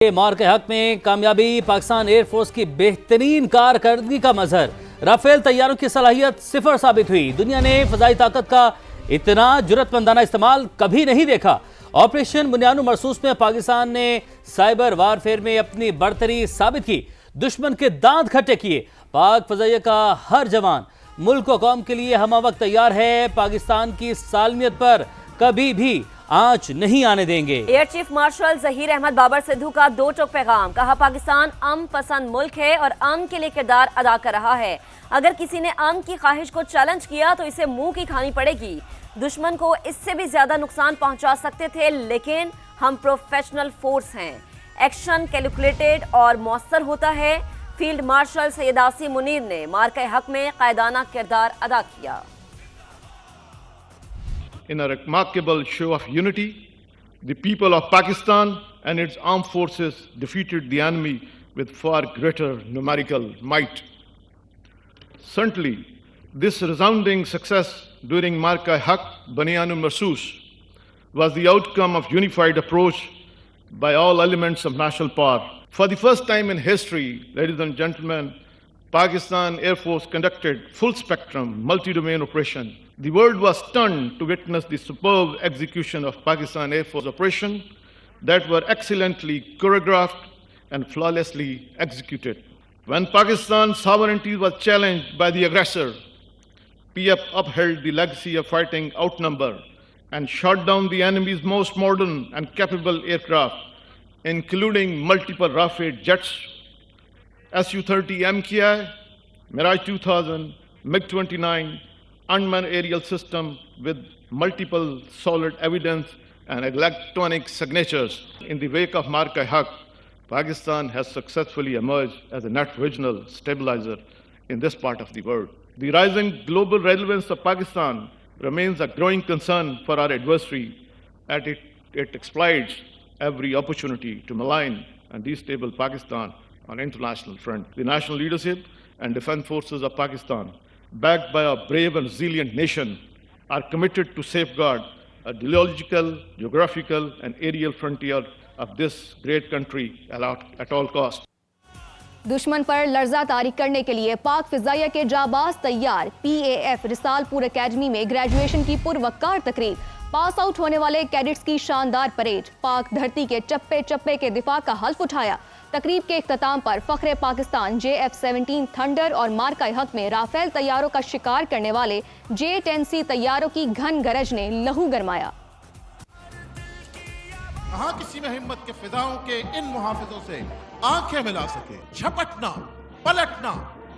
مار کے حق میں کامیابی پاکستان ایئر فورس کی بہترین کارکردگی کا مظہر۔ رافیل طیاروں کی صلاحیت صفر ثابت ہوئی۔ دنیا نے فضائی طاقت کا اتنا جرأت مندانہ استعمال کبھی نہیں دیکھا۔ آپریشن بنیانو مرسوس میں پاکستان نے سائبر وارفیئر میں اپنی برتری ثابت کی، دشمن کے دانت کھٹے کیے۔ پاک فضائیہ کا ہر جوان ملک و قوم کے لیے ہمہ وقت تیار ہے، پاکستان کی سالمیت پر کبھی بھی آنچ نہیں آنے دیں گے۔ Air chief marshal Zaheer Ahmed Babar Sidhu کا دو ٹوک پیغام، کہا پاکستان امن پسند ملک ہے اور امن کے لیے کردار ادا کر رہا ہے۔ اگر کسی نے امن کی خواہش کو چیلنج کیا تو اسے منہ کی کھانی پڑے گی۔ دشمن کو اس سے بھی زیادہ نقصان پہنچا سکتے تھے، لیکن ہم پروفیشنل فورس ہیں۔ ایکشن کیلکولیٹڈ اور مؤثر ہوتا ہے۔ فیلڈ مارشل سید عاصم منیر نے مارکہ حق میں قائدانہ کردار ادا کیا۔ In a remarkable show of unity, the people of Pakistan and its armed forces defeated the enemy with far greater numerical might. Certainly, this resounding success during Marka-e-Haq Baniyan Marsoos was the outcome of unified approach by all elements of national power. For the first time in history, ladies and gentlemen, Pakistan Air Force conducted full-spectrum, multi-domain operation. The world was stunned to witness the superb execution of Pakistan Air Force operation that were excellently choreographed and flawlessly executed. When Pakistan's sovereignty was challenged by the aggressor, PF upheld the legacy of fighting outnumbered and shot down the enemy's most modern and capable aircraft, including multiple Rafale jets, Su-30 MKI, Mirage 2000, MiG-29, unmanned aerial system with multiple solid evidence and electronic signatures. In the wake of Marka-e-Haq, Pakistan has successfully emerged as a net regional stabilizer in this part of the world. The rising global relevance of Pakistan remains a growing concern for our adversary, as it exploits every opportunity to malign and destabilize Pakistan on international front. The national leadership and defense forces of Pakistan, backed by a brave and resilient nation, are committed to safeguard a geological, geographical and aerial frontier of this great country at all costs. دشمن پر لرزہ طاری کرنے کے لیے پاک فضائیہ کے جانباز تیار۔ PAF رسال پور اکیڈمی میں گریجویشن کی پروقار تقریب، پاس آؤٹ ہونے والے کیڈٹس کی شاندار پریڈ، پاک دھرتی کے چپے چپے کے دفاع کا حلف اٹھایا۔ تقریب کے اختتام پر فخر پاکستان JF-17 تھنڈر اور مارکہ حق میں رافیل طیاروں کا شکار کرنے والے J-10C طیاروں کی گھن گرج نے لہو گرمایا۔ کہاں کسی میں ہمت کے فضاؤں کے ان محافظوں سے آنکھیں ملا سکے، جھپٹنا، پلٹنا،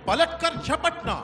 پلٹ کر جھپٹنا،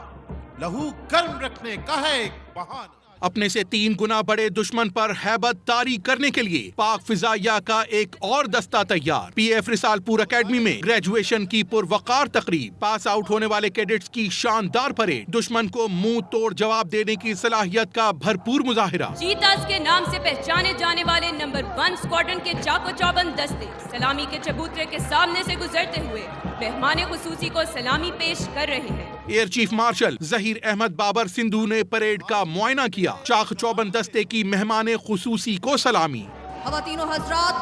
لہو گرم رکھنے کا ہے ایک بہانہ۔ اپنے سے 3 گنا بڑے دشمن پر ہیبت طاری کرنے کے لیے پاک فضائیہ کا ایک اور دستہ تیار۔ PF رسال پور اکیڈمی میں گریجویشن کی پروقار تقریب، پاس آؤٹ ہونے والے کیڈٹس کی شاندار پریڈ، دشمن کو منہ توڑ جواب دینے کی صلاحیت کا بھرپور مظاہرہ۔ چیتاز کے نام سے پہچانے جانے والے نمبر 1 اسکواڈرن کے چاق و چوبند دستے سلامی کے چبوترے کے سامنے سے گزرتے ہوئے مہمان خصوصی کو سلامی پیش کر رہے ہیں۔ Air chief marshal Zaheer Ahmed Babar Sandhu نے پریڈ کا معائنہ کیا، چاق چوبند دستے کی مہمان خصوصی کو سلامی۔ خواتین و حضرات،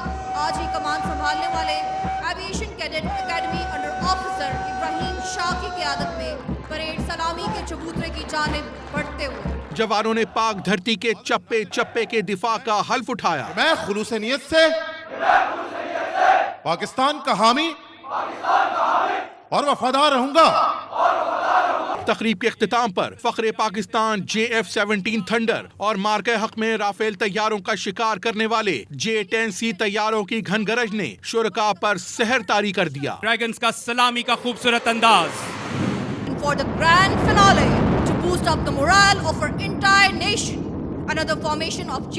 آج ہی کمان سنبھالنے والے aviation cadet academy under officer Ibrahim Shah کی قیادت میں پریڈ سلامی کے چبوترے کی جانب بڑھتے ہوئے جوانوں نے پاک دھرتی کے چپے چپے کے دفاع کا حلف اٹھایا۔ میں خلوص نیت سے پاکستان کا حامی اور وفادار رہوں گا۔ تقریب کے اختتام پر فخر پاکستان JF-17 تھنڈر اور مارکہ حق میں رافیل طیاروں کا شکار کرنے والے J-10C طیاروں کی گھن گرج نے شرکاء پر سحر طاری کر دیا۔ ڈریگنز کا سلامی کا خوبصورت انداز۔ For the grand finale to boost up the morale of our entire nation, another formation of